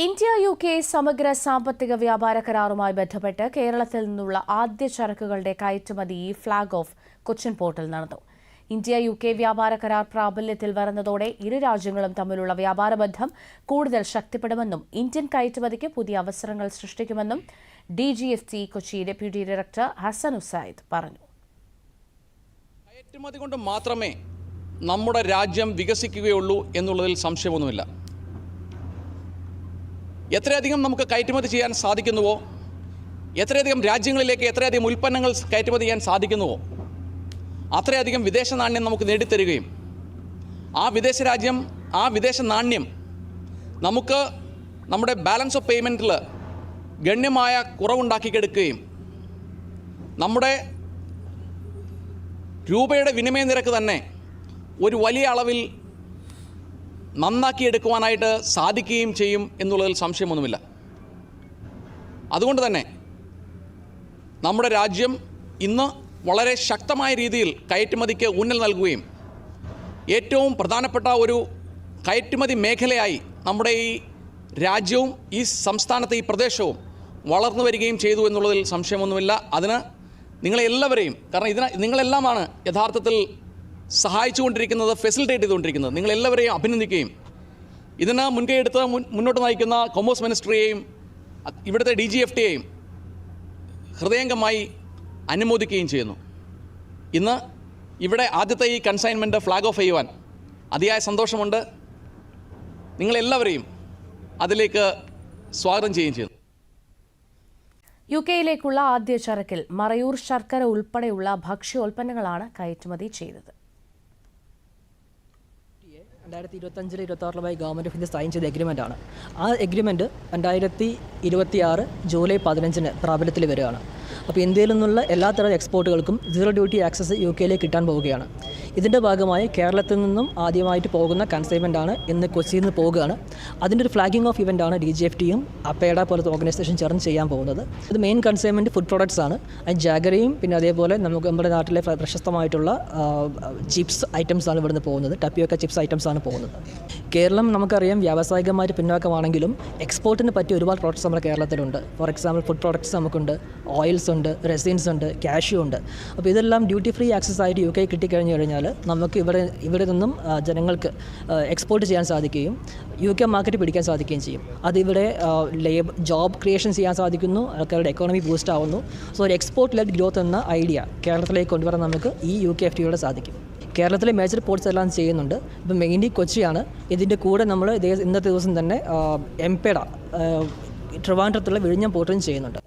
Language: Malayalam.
ഇന്ത്യ UK സമഗ്ര സാമ്പത്തിക വ്യാപാര കരാറുമായി ബന്ധപ്പെട്ട് കേരളത്തിൽ നിന്നുള്ള ആദ്യ ചരക്കുകളുടെ കയറ്റുമതി ഫ്ളാഗ് ഓഫ് കൊച്ചിൻ പോർട്ടിൽ നടന്നു. ഇന്ത്യ UK വ്യാപാര കരാർ പ്രാബല്യത്തിൽ വരുന്നതോടെ ഇരു രാജ്യങ്ങളും തമ്മിലുള്ള വ്യാപാര ബന്ധം കൂടുതൽ ശക്തിപ്പെടുമെന്നും ഇന്ത്യൻ കയറ്റുമതിക്ക് പുതിയ അവസരങ്ങൾ സൃഷ്ടിക്കുമെന്നും DGFT Kochi deputy director Hasan Usaid പറഞ്ഞു. കയറ്റുമതി കൊണ്ട് മാത്രമേ നമ്മുടെ രാജ്യം വികസിക്കുകയുള്ളൂ എന്നുള്ളതിൽ സംശയമൊന്നുമില്ല. എത്രയധികം നമുക്ക് കയറ്റുമതി ചെയ്യാൻ സാധിക്കുന്നുവോ, എത്രയധികം രാജ്യങ്ങളിലേക്ക് എത്രയധികം ഉൽപ്പന്നങ്ങൾ കയറ്റുമതി ചെയ്യാൻ സാധിക്കുന്നുവോ, അത്രയധികം വിദേശ നാണ്യം നമുക്ക് നേടിത്തരികയും ആ വിദേശ നാണ്യം നമുക്ക് നമ്മുടെ ബാലൻസ് ഓഫ് പേയ്മെൻറ്റിൽ ഗണ്യമായ കുറവുണ്ടാക്കിയെടുക്കുകയും നമ്മുടെ രൂപയുടെ വിനിമയ നിരക്ക് തന്നെ ഒരു വലിയ അളവിൽ നന്നാക്കിയെടുക്കുവാനായിട്ട് സാധിക്കുകയും ചെയ്യും എന്നുള്ളതിൽ സംശയമൊന്നുമില്ല. അതുകൊണ്ട് തന്നെ നമ്മുടെ രാജ്യം ഇന്ന് വളരെ ശക്തമായ രീതിയിൽ കയറ്റുമതിക്ക് ഊന്നൽ നൽകുകയും ഏറ്റവും പ്രധാനപ്പെട്ട ഒരു കയറ്റുമതി മേഖലയായി നമ്മുടെ ഈ രാജ്യവും ഈ സംസ്ഥാനത്തെ ഈ പ്രദേശവും വളർന്നു വരികയും ചെയ്തു എന്നുള്ളതിൽ സംശയമൊന്നുമില്ല. അതിന് നിങ്ങളെല്ലാവരെയും, കാരണം നിങ്ങളെല്ലാമാണ് യഥാർത്ഥത്തിൽ സഹായിച്ചുകൊണ്ടിരിക്കുന്നത്, ഫെസിലിറ്റേറ്റ് ചെയ്തുകൊണ്ടിരിക്കുന്നത്. നിങ്ങളെല്ലാവരെയും അഭിനന്ദിക്കുകയും ഇതിന് മുൻകൈയെടുത്ത് മുന്നോട്ട് നയിക്കുന്ന കൊമേഴ്സ് മിനിസ്ട്രിയെയും ഇവിടുത്തെ DGFTയെയും ഹൃദയംഗമായി അനുമോദിക്കുകയും ചെയ്യുന്നു. ഇന്ന് ഇവിടെ ആദ്യത്തെ ഈ കൺസൈൻമെൻറ്റ് ഫ്ലാഗ് ഓഫ് ചെയ്യുവാൻ അതിയായ സന്തോഷമുണ്ട്. നിങ്ങളെല്ലാവരെയും അതിലേക്ക് സ്വാഗതം ചെയ്യുകയും ചെയ്യുന്നു. UKയിലേക്കുള്ള ആദ്യ ചരക്കിൽ മറയൂർ ശർക്കര ഉൾപ്പെടെയുള്ള ഭക്ഷ്യോൽപ്പന്നങ്ങളാണ് കയറ്റുമതി ചെയ്തത്. 2025-26 ഗവൺമെൻറ് ഓഫ് ഇന്ത്യ സൈൻ ചെയ്ത എഗ്രിമെൻ്റാണ്. ആ എഗ്രിമെൻറ്റ് 2026 ജൂലൈ 15 പ്രാബല്യത്തിൽ വരികയാണ്. അപ്പോൾ ഇന്ത്യയിൽ നിന്നുള്ള എല്ലാത്തരം എക്സ്പോർട്ടുകൾക്കും സീറോ ഡ്യൂട്ടി ആക്സസ് UKയിലേക്ക് കിട്ടാൻ പോവുകയാണ്. ഇതിൻ്റെ ഭാഗമായി കേരളത്തിൽ നിന്നും ആദ്യമായിട്ട് പോകുന്ന കൺസൈൻമെൻ്റാണ് ഇന്ന് കൊച്ചിയിൽ നിന്ന് പോവുകയാണ്. അതിൻ്റെ ഒരു ഫ്ലാഗിംഗ് ഓഫ് ഇവൻ്റാണ് DGFTയും അപ്പേഡ പോലത്തെ ഓർഗനൈസേഷൻ ചേർന്ന് ചെയ്യാൻ പോകുന്നത്. ഇത് മെയിൻ കൺസൈൻമെൻറ്റ് ഫുഡ് പ്രോഡക്ട്സ് ആണ്. അത് ജാഗറിയും പിന്നെ അതേപോലെ നമ്മുടെ നാട്ടിലെ പ്രശസ്തമായിട്ടുള്ള ചിപ്സ് ഐറ്റംസ് ആണ് ഇവിടുന്ന് പോകുന്നത്. ടപ്പിയൊക്കെ ചിപ്സ് ഐറ്റംസ് ആണ് പോകുന്നത്. കേരളം നമുക്കറിയാം വ്യാവസായികമായിട്ട് പിന്നോക്കമാണെങ്കിലും എക്സ്പോർട്ടിന് പറ്റിയ ഒരുപാട് പ്രോഡക്ട്സ് നമ്മുടെ കേരളത്തിലുണ്ട്. ഫോർ എക്സാമ്പിൾ ഫുഡ് പ്രോഡക്ട്സ് നമുക്കുണ്ട്, ഓയിൽസ് ഉണ്ട്, റെസിൻസ് ഉണ്ട്, കാഷ്യൂ ഉണ്ട്. അപ്പോൾ ഇതെല്ലാം ഡ്യൂട്ടി ഫ്രീ ആക്സസ് ആയിട്ട് UK കിട്ടിക്കഴിഞ്ഞു കഴിഞ്ഞാൽ നമുക്ക് ഇവിടെ നിന്നും ജനങ്ങൾക്ക് എക്സ്പോർട്ട് ചെയ്യാൻ സാധിക്കുകയും UK മാർക്കറ്റ് പിടിക്കാൻ സാധിക്കുകയും ചെയ്യും. അതിവിടെ ജോബ് ക്രിയേഷൻ ചെയ്യാൻ സാധിക്കുന്നു, ആൾക്കാരുടെ എക്കോണമി ബൂസ്റ്റ് ആവുന്നു. സോ ഒരു എക്സ്പോർട്ട് ലെഡ് ഗ്രോത്ത് എന്ന ഐഡിയ കേരളത്തിലേക്ക് കൊണ്ടുവരാൻ നമുക്ക് ഈ UKFTയോടെ സാധിക്കും. കേരളത്തിലെ മേജർ പോർട്ട്സ് എല്ലാം ചെയ്യുന്നുണ്ട്. ഇപ്പം മെയിൻലി കൊച്ചിയാണ്. ഇതിൻ്റെ കൂടെ നമ്മൾ ഇന്നത്തെ ദിവസം തന്നെ എംപേഡ ട്രിവാൻഡ്രത്തുള്ള വിഴിഞ്ഞം പോർട്ടും ചെയ്യുന്നുണ്ട്.